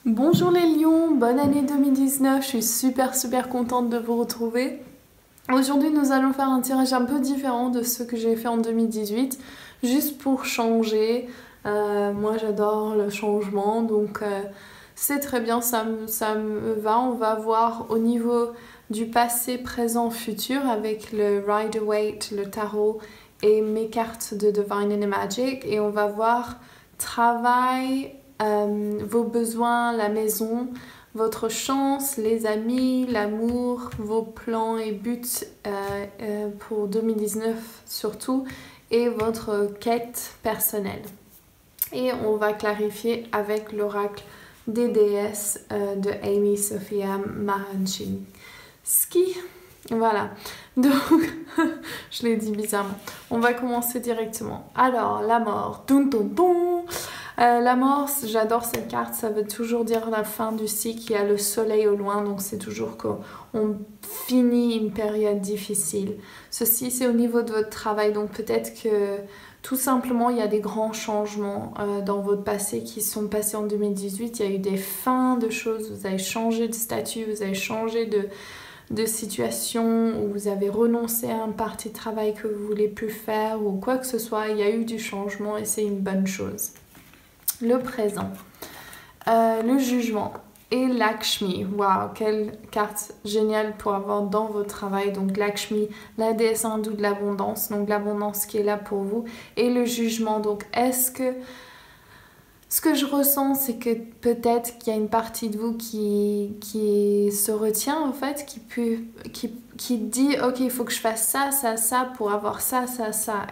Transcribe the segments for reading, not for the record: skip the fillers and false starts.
Bonjour les lions, bonne année 2019, je suis super contente de vous retrouver. Aujourd'hui nous allons faire un tirage un peu différent de ce que j'ai fait en 2018, juste pour changer. Moi j'adore le changement, donc c'est très bien, ça me va. On va voir au niveau du passé, présent, futur avec le Rider-Waite, le tarot et mes cartes de Divine and Magic. Et on va voir travail, vos besoins, la maison, votre chance, les amis, l'amour, vos plans et buts pour 2019 surtout, et votre quête personnelle. Et on va clarifier avec l'oracle des déesses de Amy Sophia Maharishi. Voilà, donc je l'ai dit bizarrement. On va commencer directement. Alors, la mort. La mort, j'adore cette carte, ça veut toujours dire la fin du cycle, il y a le soleil au loin, donc c'est toujours qu'on finit une période difficile. Ceci, c'est au niveau de votre travail, donc peut-être que tout simplement, il y a des grands changements dans votre passé qui sont passés en 2018. Il y a eu des fins de choses, vous avez changé de statut, vous avez changé de situation, où vous avez renoncé à un parti de travail que vous voulez plus faire ou quoi que ce soit. Il y a eu du changement et c'est une bonne chose. Le présent, le jugement et Lakshmi. Waouh, quelle carte géniale pour avoir dans votre travail. Donc Lakshmi, la déesse hindoue de l'abondance, donc l'abondance qui est là pour vous. Et le jugement, donc est-ce que... Ce que je ressens, c'est que peut-être qu'il y a une partie de vous qui se retient en fait, qui dit ok, il faut que je fasse ça pour avoir ça.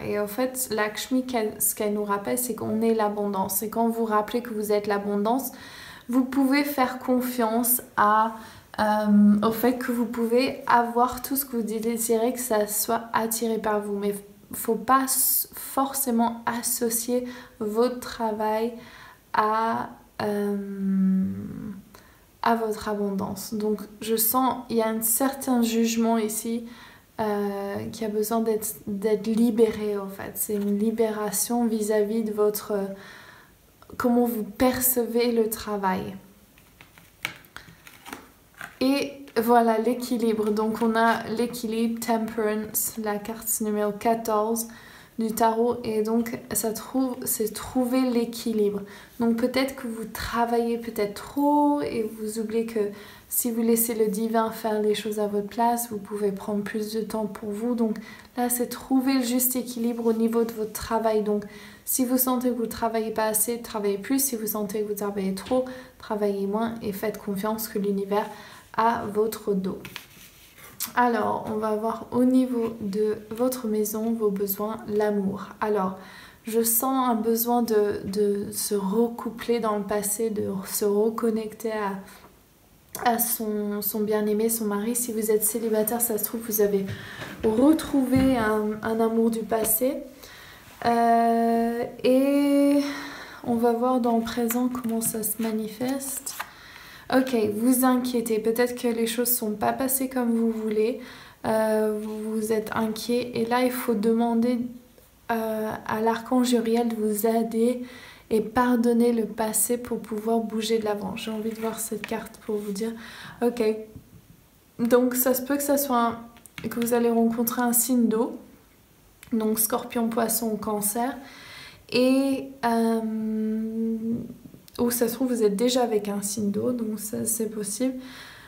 Et en fait, Lakshmi, ce qu'elle nous rappelle, c'est qu'on est l'abondance. Et quand vous vous rappelez que vous êtes l'abondance, vous pouvez faire confiance au fait que vous pouvez avoir tout ce que vous désirez, que ça soit attiré par vous. Mais il ne faut pas forcément associer votre travail à votre abondance. Donc je sens il y a un certain jugement ici qui a besoin d'être libéré en fait. C'est une libération vis-à-vis de votre comment vous percevez le travail. Et voilà l'équilibre. Donc on a l'équilibre, Temperance, la carte numéro 14 du tarot, et donc c'est trouver l'équilibre. Donc peut-être que vous travaillez peut-être trop et vous oubliez que si vous laissez le divin faire les choses à votre place, vous pouvez prendre plus de temps pour vous. Donc là c'est trouver le juste équilibre au niveau de votre travail. Donc si vous sentez que vous ne travaillez pas assez, travaillez plus. Si vous sentez que vous travaillez trop, travaillez moins et faites confiance que l'univers a votre dos. Alors, on va voir au niveau de votre maison, vos besoins, l'amour. Alors, je sens un besoin de se recoupler dans le passé, de se reconnecter à son bien-aimé, son mari. Si vous êtes célibataire, ça se trouve, vous avez retrouvé un amour du passé. Et on va voir dans le présent comment ça se manifeste. Ok, vous inquiétez, peut-être que les choses ne sont pas passées comme vous voulez, vous êtes inquiet, et là il faut demander à l'archange Uriel de vous aider et pardonner le passé pour pouvoir bouger de l'avant. J'ai envie de voir cette carte pour vous dire, ok, donc ça se peut que ça soit que vous allez rencontrer un signe d'eau, donc scorpion, poisson ou cancer, et ou ça se trouve vous êtes déjà avec un signe d'eau, donc ça c'est possible.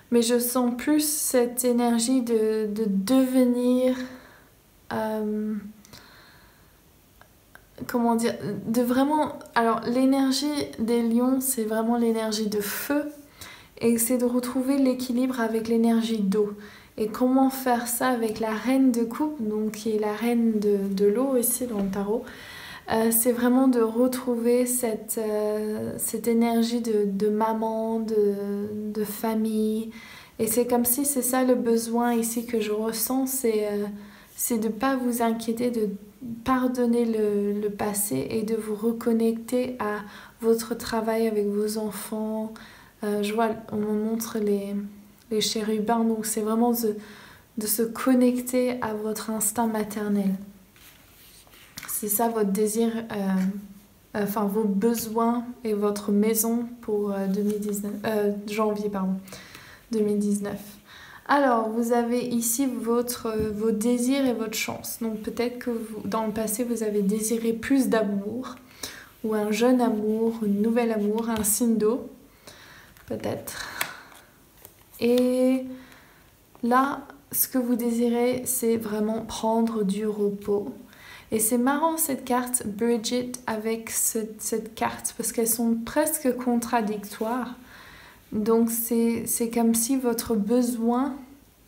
Mais je sens plus cette énergie de devenir... comment dire, de vraiment... Alors l'énergie des lions, c'est vraiment l'énergie de feu. Et c'est de retrouver l'équilibre avec l'énergie d'eau. Et comment faire ça avec la reine de coupe, donc qui est la reine de l'eau ici dans le tarot. C'est vraiment de retrouver cette énergie de maman, de famille. Et c'est comme si c'est ça le besoin ici que je ressens, c'est de ne pas vous inquiéter, de pardonner le passé et de vous reconnecter à votre travail avec vos enfants. Je vois, on me montre les chérubins, donc c'est vraiment de se connecter à votre instinct maternel. C'est ça votre désir enfin vos besoins et votre maison pour 2019, janvier 2019. Alors, vous avez ici vos désirs et votre chance. Donc peut-être que dans le passé, vous avez désiré plus d'amour, ou un jeune amour, un nouvel amour, un signe d'eau, peut-être. Et là, ce que vous désirez, c'est vraiment prendre du repos. Et c'est marrant cette carte, Bridget, avec cette carte, parce qu'elles sont presque contradictoires. Donc c'est comme si votre besoin,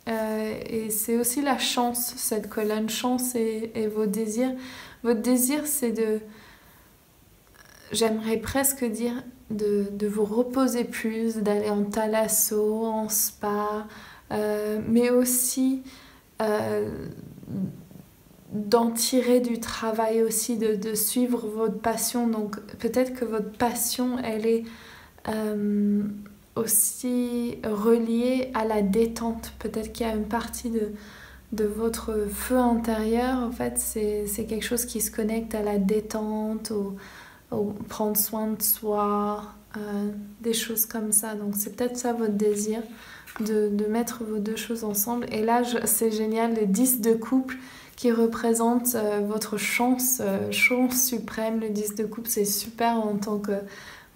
et c'est aussi la chance, cette colonne chance et vos désirs. Votre désir, c'est j'aimerais presque dire, de vous reposer plus, d'aller en thalasso, en spa, mais aussi d'en tirer du travail aussi, de suivre votre passion. Donc peut-être que votre passion, elle est aussi reliée à la détente. Peut-être qu'il y a une partie de votre feu intérieur, en fait, c'est quelque chose qui se connecte à la détente, au prendre soin de soi, des choses comme ça. Donc c'est peut-être ça votre désir, de mettre vos deux choses ensemble. Et là, c'est génial, les 10 de couple qui représentent votre chance, chance suprême. Le 10 de couple, c'est super en tant que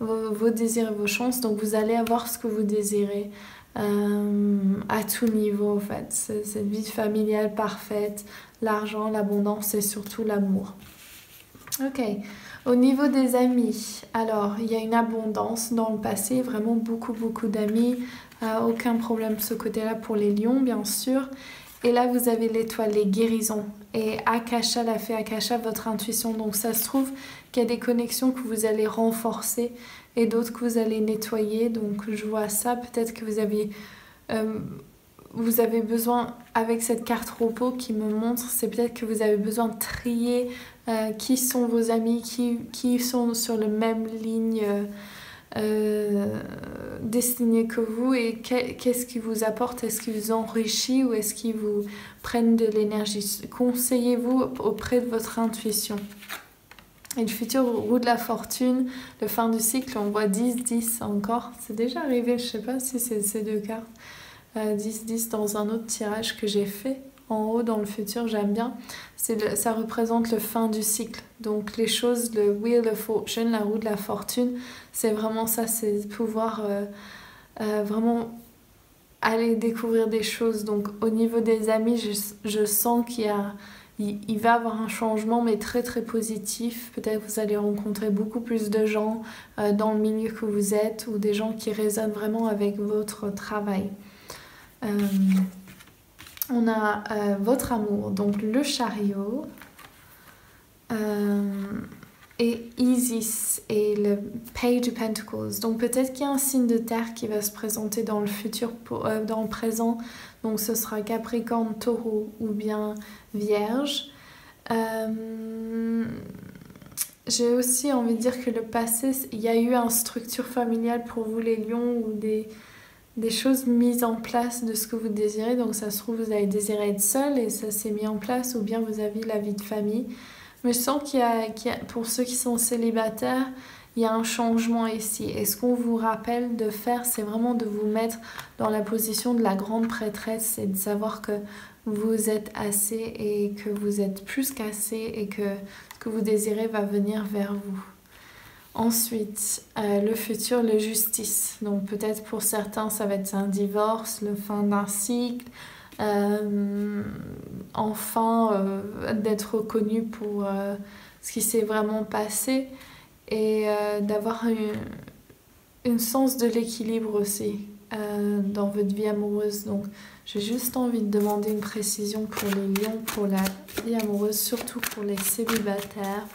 vos désirs et vos chances. Donc vous allez avoir ce que vous désirez à tout niveau, en fait. Cette vie familiale parfaite, l'argent, l'abondance et surtout l'amour. Ok. Au niveau des amis, alors il y a une abondance dans le passé, vraiment beaucoup d'amis, aucun problème de ce côté-là pour les lions bien sûr. Et là vous avez l'étoile, les guérisons. Et Akasha, la fée Akasha, votre intuition. Donc ça se trouve qu'il y a des connexions que vous allez renforcer et d'autres que vous allez nettoyer. Donc je vois ça, peut-être que vous avez besoin, avec cette carte repos qui me montre, c'est peut-être que vous avez besoin de trier qui sont vos amis, qui sont sur la même ligne destinée que vous et qu'est-ce qui vous apporte, est-ce qu'ils vous enrichissent ou est-ce qu'ils vous prennent de l'énergie. Conseillez-vous auprès de votre intuition. Et le futur roue de la fortune, le fin du cycle, on voit 10-10 encore. C'est déjà arrivé, je ne sais pas si c'est ces deux cartes. 10-10 dans un autre tirage que j'ai fait en haut dans le futur, j'aime bien. Ça représente le fin du cycle. Donc les choses, le Wheel of Fortune, la roue de la fortune, c'est vraiment ça, c'est pouvoir vraiment aller découvrir des choses. Donc au niveau des amis, je sens il va y avoir un changement, mais très positif. Peut-être que vous allez rencontrer beaucoup plus de gens dans le milieu que vous êtes ou des gens qui résonnent vraiment avec votre travail. On a votre amour, donc le chariot, et Isis et le Page of Pentacles. Donc peut-être qu'il y a un signe de terre qui va se présenter dans le futur, dans le présent. Donc ce sera Capricorne, Taureau ou bien Vierge. J'ai aussi envie de dire que le passé, il y a eu une structure familiale pour vous les lions ou des choses mises en place de ce que vous désirez. Donc ça se trouve vous avez désiré être seul et ça s'est mis en place, ou bien vous avez la vie de famille. Mais je sens qu'il y a pour ceux qui sont célibataires, il y a un changement ici. Et ce qu'on vous rappelle de faire, c'est vraiment de vous mettre dans la position de la grande prêtresse et de savoir que vous êtes assez et que vous êtes plus qu'assez et que ce que vous désirez va venir vers vous. Ensuite, le futur, le justice. Donc peut-être pour certains, ça va être un divorce, le fin d'un cycle, enfin d'être reconnu pour ce qui s'est vraiment passé et d'avoir une sens de l'équilibre aussi dans votre vie amoureuse. Donc j'ai juste envie de demander une précision pour les lions, pour la vie amoureuse, surtout pour les célibataires,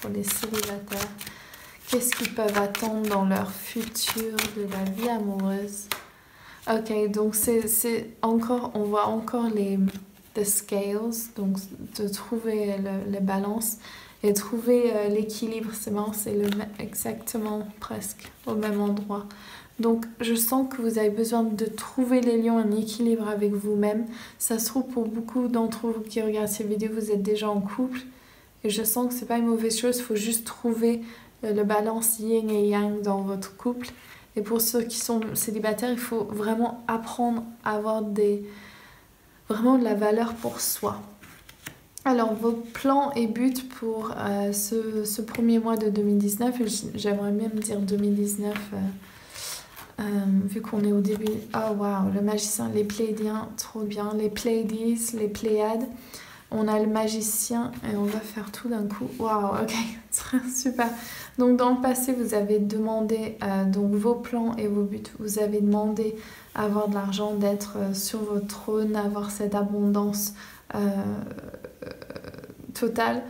Qu'est-ce qu'ils peuvent attendre dans leur futur de la vie amoureuse? Ok, donc c'est encore, on voit encore les scales, donc de trouver les balances et trouver l'équilibre. C'est marrant, c'est exactement presque au même endroit. Donc je sens que vous avez besoin de trouver les lions, un équilibre avec vous-même. Ça se trouve pour beaucoup d'entre vous qui regardent ces vidéos, vous êtes déjà en couple. Et je sens que c'est pas une mauvaise chose, il faut juste trouver le balance yin et yang dans votre couple. Et pour ceux qui sont célibataires, il faut vraiment apprendre à avoir vraiment de la valeur pour soi. Alors, vos plans et buts pour ce premier mois de 2019, j'aimerais même dire 2019, vu qu'on est au début. Oh waouh, le magicien, les Pléiadiens, trop bien. Les Pléiades, les Pléiades. On a le magicien et on va faire tout d'un coup. Waouh, ok, super. Donc dans le passé, vous avez demandé donc vos plans et vos buts. Vous avez demandé à avoir de l'argent, d'être sur votre trône, avoir cette abondance totale.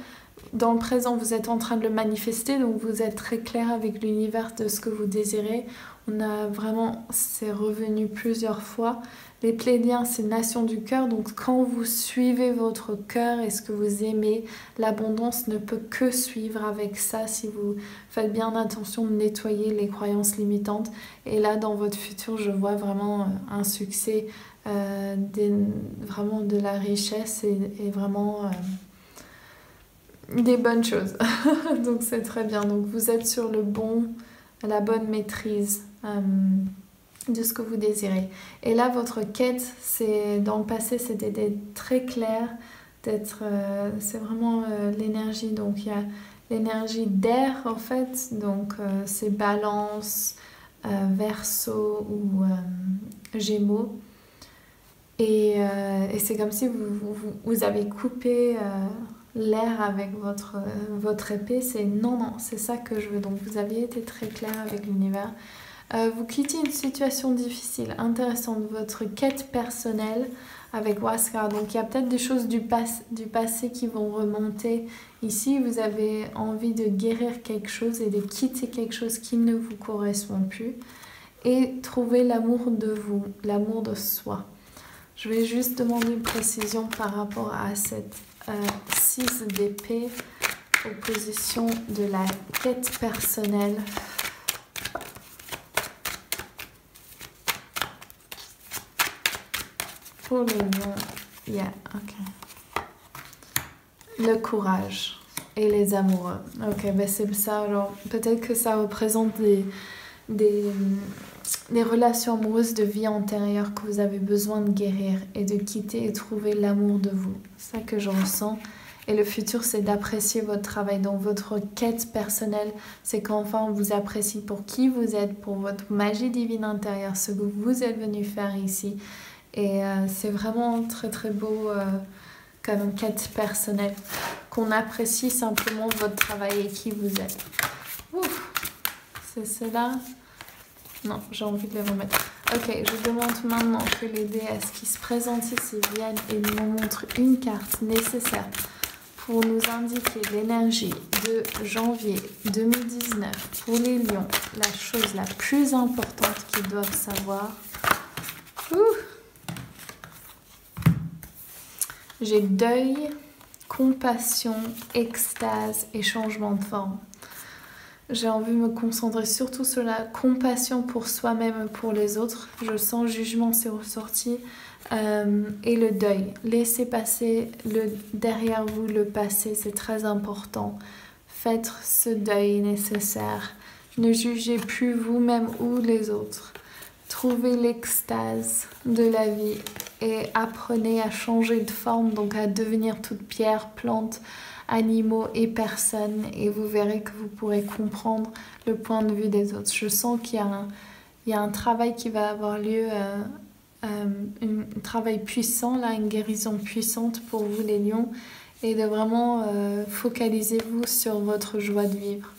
Dans le présent, vous êtes en train de le manifester, donc vous êtes très clair avec l'univers de ce que vous désirez. On a vraiment, c'est revenu plusieurs fois. Les Pléiadiens, c'est nation du cœur, donc quand vous suivez votre cœur et ce que vous aimez, l'abondance ne peut que suivre avec ça si vous faites bien attention de nettoyer les croyances limitantes. Et là, dans votre futur, je vois vraiment un succès, vraiment de la richesse et vraiment des bonnes choses. Donc c'est très bien. Donc vous êtes sur la bonne maîtrise de ce que vous désirez. Et là, votre quête, dans le passé, c'était d'être très clair, c'est vraiment l'énergie. Donc il y a l'énergie d'air en fait, donc c'est Balance, Verseau ou Gémeaux. Et c'est comme si vous avez coupé l'air avec votre épée. C'est non, c'est ça que je veux. Donc vous aviez été très clair avec l'univers. Vous quittez une situation difficile, intéressante, votre quête personnelle avec Huascar. Donc il y a peut-être des choses du passé qui vont remonter. Ici, vous avez envie de guérir quelque chose et de quitter quelque chose qui ne vous correspond plus. Et trouver l'amour de vous, l'amour de soi. Je vais juste demander une précision par rapport à cette 6 d'épée, opposition de la quête personnelle. Pour les lions, ok. Le courage et les amoureux. Ok, ben c'est ça. Alors peut-être que ça représente des relations amoureuses de vie antérieure que vous avez besoin de guérir et de quitter et trouver l'amour de vous. C'est ça que je ressens. Et le futur, c'est d'apprécier votre travail. Donc votre quête personnelle, c'est qu'enfin on vous apprécie pour qui vous êtes, pour votre magie divine intérieure, ce que vous êtes venu faire ici. Et c'est vraiment très très beau comme quête personnelle, qu'on apprécie simplement votre travail et qui vous êtes. Ouf, c'est cela. Non, j'ai envie de les remettre. Ok, je demande maintenant que les déesses qui se présentent ici viennent et nous montrent une carte nécessaire pour nous indiquer l'énergie de janvier 2019 pour les lions, la chose la plus importante qu'ils doivent savoir. J'ai deuil, compassion, extase et changement de forme. J'ai envie de me concentrer surtout sur la compassion pour soi-même et pour les autres. Je sens jugement, c'est ressorti. Et le deuil. Laissez passer derrière vous le passé, c'est très important. Faites ce deuil nécessaire. Ne jugez plus vous-même ou les autres. Trouvez l'extase de la vie et apprenez à changer de forme, donc à devenir toute pierre, plante, animaux et personnes, et vous verrez que vous pourrez comprendre le point de vue des autres. Je sens qu'il y a un travail qui va avoir lieu, un travail puissant, là, une guérison puissante pour vous les lions, et de vraiment focalisez-vous sur votre joie de vivre.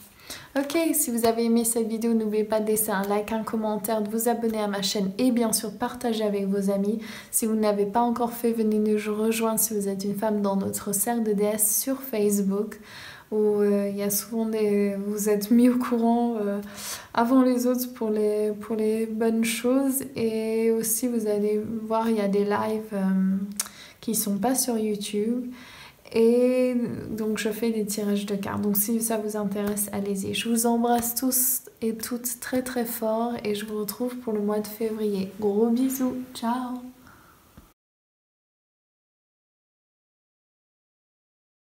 Ok, si vous avez aimé cette vidéo, n'oubliez pas de laisser un like, un commentaire, de vous abonner à ma chaîne et bien sûr partager avec vos amis. Si vous n'avez pas encore fait, venez nous rejoindre si vous êtes une femme dans notre cercle de déesses sur Facebook, où il y a souvent vous êtes mis au courant avant les autres pour les bonnes choses. Et aussi vous allez voir, il y a des lives qui ne sont pas sur YouTube. Et donc je fais des tirages de cartes. Donc si ça vous intéresse, allez-y. Je vous embrasse tous et toutes très très fort et je vous retrouve pour le mois de février. Gros bisous, ciao!